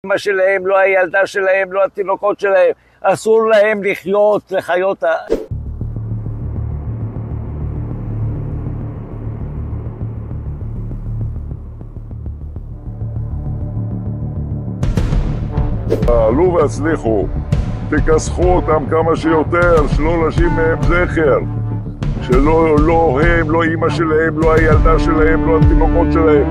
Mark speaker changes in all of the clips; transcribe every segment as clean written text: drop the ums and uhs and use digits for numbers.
Speaker 1: אמא שלהם, לא הילדה שלהם, לא התינוקות שלהם, אסור להם לחיות לחיות
Speaker 2: עלו והצליחו, תכסחו אותם כמה שיותר, שלא להשאיר מהם זכר, שלא הם, לא אמא שלהם, לא הילדה שלהם, לא התינוקות שלהם.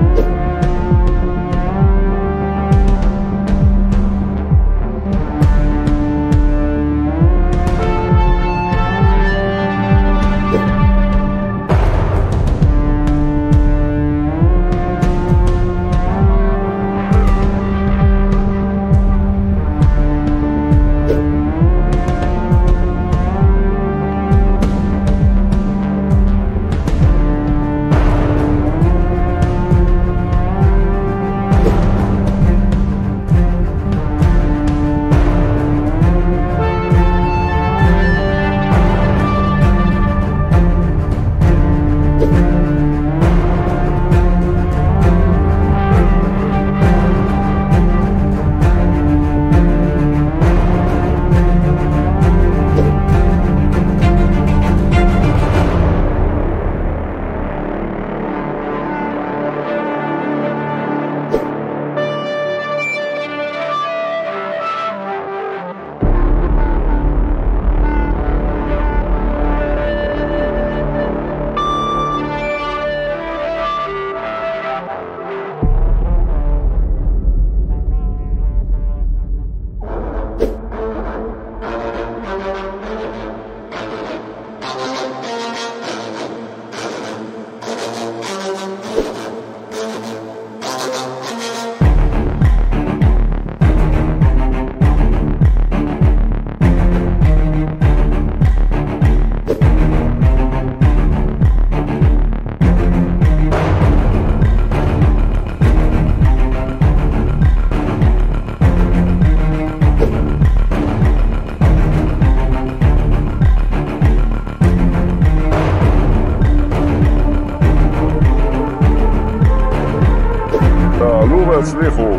Speaker 2: תעלו והצליחו,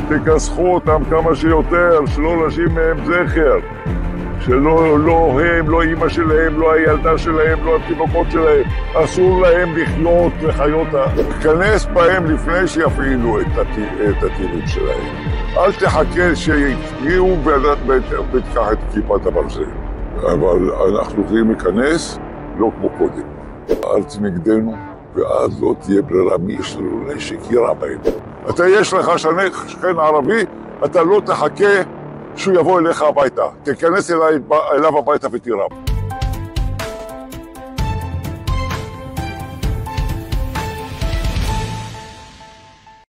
Speaker 2: תכסחו אותם כמה שיותר, שלא להשאיר מהם זכר, שלא הם, לא אמא שלהם, לא הילדה שלהם, לא התינוקות שלהם, אסור להם לחיות לחיות כנס בהם לפני שיפעילו את הטילים שלהם. אל תחכה שיפריעו ותקח את כיפת הברזל. אבל אנחנו יכולים להיכנס לא כמו קודם. ארץ נגדנו, ואז לא תהיה ברירה, מי יש לנו נשק יירה בהם. יש לך שכן ערבי, אתה לא תחכה שהוא יבוא אליך הביתה. תיכנס אליו הביתה ותירה.